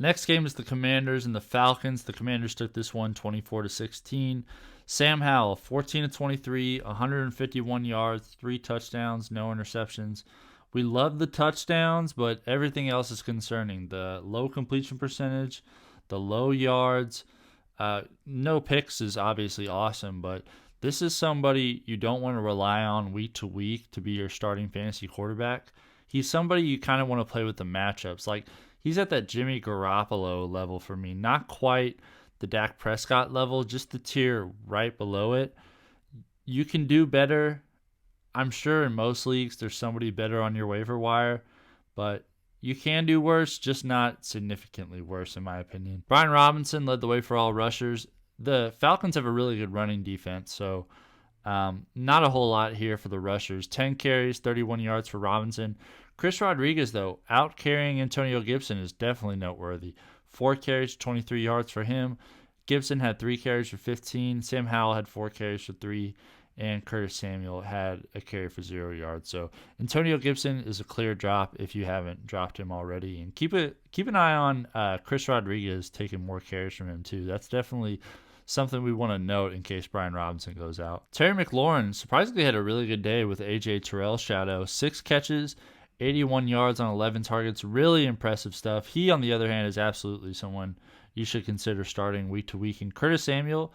Next game is the Commanders and the Falcons. The Commanders took this one 24-16. Sam Howell, 14-23, 151 yards, 3 touchdowns, no interceptions. We love the touchdowns, but everything else is concerning. The low completion percentage, the low yards, no picks is obviously awesome, but this is somebody you don't want to rely on week to week to be your starting fantasy quarterback. He's somebody you kind of want to play with the matchups. Like, he's at that Jimmy Garoppolo level for me. Not quite the Dak Prescott level, just the tier right below it. You can do better. I'm sure in most leagues there's somebody better on your waiver wire, but you can do worse, just not significantly worse in my opinion. Brian Robinson led the way for all rushers. The Falcons have a really good running defense, so not a whole lot here for the rushers. 10 carries, 31 yards for Robinson. Chris Rodriguez, though, out carrying Antonio Gibson is definitely noteworthy. 4 carries, 23 yards for him. Gibson had 3 carries for 15. Sam Howell had 4 carries for 3. And Curtis Samuel had a carry for 0 yards. So Antonio Gibson is a clear drop if you haven't dropped him already. And keep an eye on Chris Rodriguez taking more carries from him too. That's definitely something we want to note in case Brian Robinson goes out. Terry McLaurin surprisingly had a really good day with A.J. Terrell's shadow. 6 catches, 81 yards on 11 targets. Really impressive stuff. He, on the other hand, is absolutely someone you should consider starting week to week. And Curtis Samuel,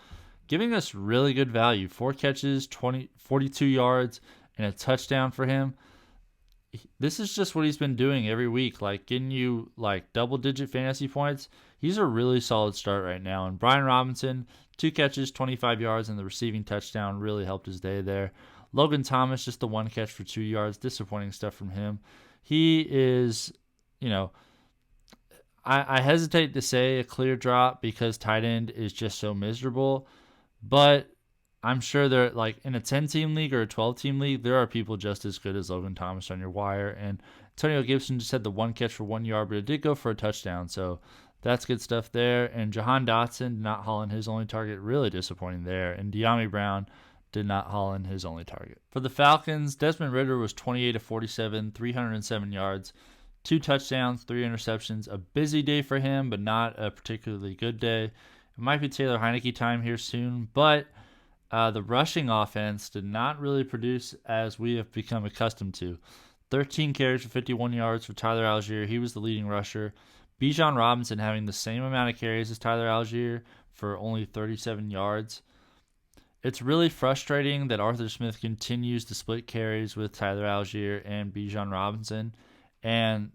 giving us really good value. 4 catches, 42 yards, and a touchdown for him. This is just what he's been doing every week, like getting you like double-digit fantasy points. He's a really solid start right now. And Brian Robinson, 2 catches, 25 yards, and the receiving touchdown really helped his day there. Logan Thomas, just the 1 catch for 2 yards. Disappointing stuff from him. He is, I hesitate to say a clear drop because tight end is just so miserable. But I'm sure they're like in a 10-team league or a 12-team league, there are people just as good as Logan Thomas on your wire. And Antonio Gibson just had the 1 catch for 1 yard, but it did go for a touchdown. So that's good stuff there. And Jahan Dotson did not haul in his only target. Really disappointing there. And De'Ami Brown did not haul in his only target. For the Falcons, Desmond Ridder was 28-47, 307 yards, 2 touchdowns, 3 interceptions. A busy day for him, but not a particularly good day. It might be Taylor Heineke time here soon, but the rushing offense did not really produce as we have become accustomed to. 13 carries for 51 yards for Tyler Allgeier. He was the leading rusher. Bijan Robinson having the same amount of carries as Tyler Allgeier for only 37 yards. It's really frustrating that Arthur Smith continues to split carries with Tyler Allgeier and Bijan Robinson. And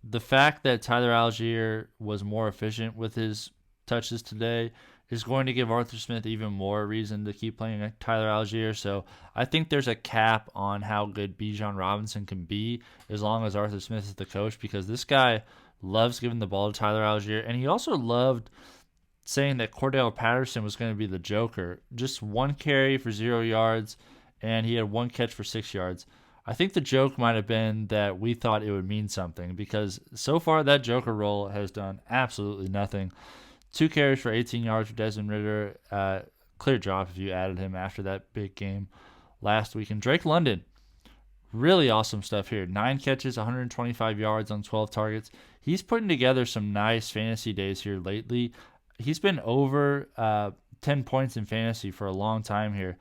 the fact that Tyler Allgeier was more efficient with his touches today is going to give Arthur Smith even more reason to keep playing Tyler Allgeier. So I think there's a cap on how good Bijan Robinson can be as long as Arthur Smith is the coach, because this guy loves giving the ball to Tyler Allgeier, and he also loved saying that Cordarrelle Patterson was going to be the joker. Just 1 carry for 0 yards, and he had 1 catch for 6 yards. I think the joke might have been that we thought it would mean something, because so far that joker role has done absolutely nothing. 2 carries for 18 yards for Desmond Ridder. Clear drop if you added him after that big game last week. And Drake London, really awesome stuff here. 9 catches, 125 yards on 12 targets. He's putting together some nice fantasy days here lately. He's been over 10 points in fantasy for a long time here.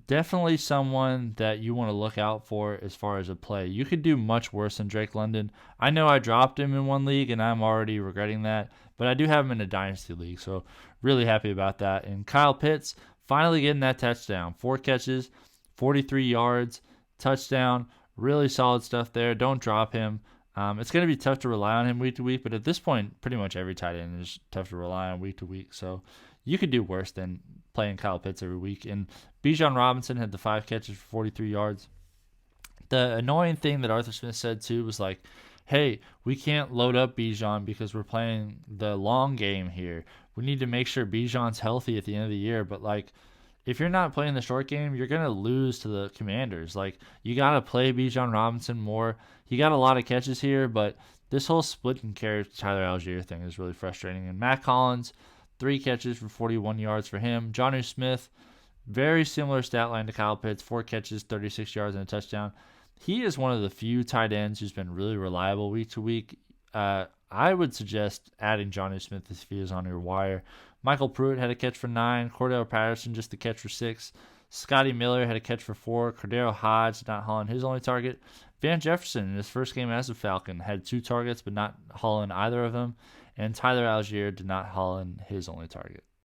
Definitely someone that you want to look out for as far as a play. You could do much worse than Drake London. I know I dropped him in one league, and I'm already regretting that, but I do have him in a dynasty league, so really happy about that. And Kyle Pitts finally getting that touchdown. 4 catches, 43 yards, touchdown. Really solid stuff there. Don't drop him. It's going to be tough to rely on him week to week, but at this point, pretty much every tight end is tough to rely on week to week. So you could do worse than playing Kyle Pitts every week. And Bijan Robinson had the 5 catches for 43 yards. The annoying thing that Arthur Smith said too was like, hey, we can't load up Bijan because we're playing the long game here. We need to make sure Bijan's healthy at the end of the year. But like, if you're not playing the short game, you're going to lose to the Commanders. Like, you got to play Bijan Robinson more. He got a lot of catches here, but this whole split and carry Tyler Allgeier thing is really frustrating. And Matt Collins, 3 catches for 41 yards for him. Jonnu Smith, very similar stat line to Kyle Pitts, 4 catches, 36 yards, and a touchdown. He is one of the few tight ends who's been really reliable week to week. I I would suggest adding Jonnu Smith if he is on your wire. Michael Pruitt had a catch for 9. Cordarrelle Patterson just a catch for 6. Scotty Miller had a catch for 4. Cordarrelle Hodge not hauling his only target. Van Jefferson in his first game as a Falcon had 2 targets but not hauling either of them. And Tyler Allgeier did not haul in his only target.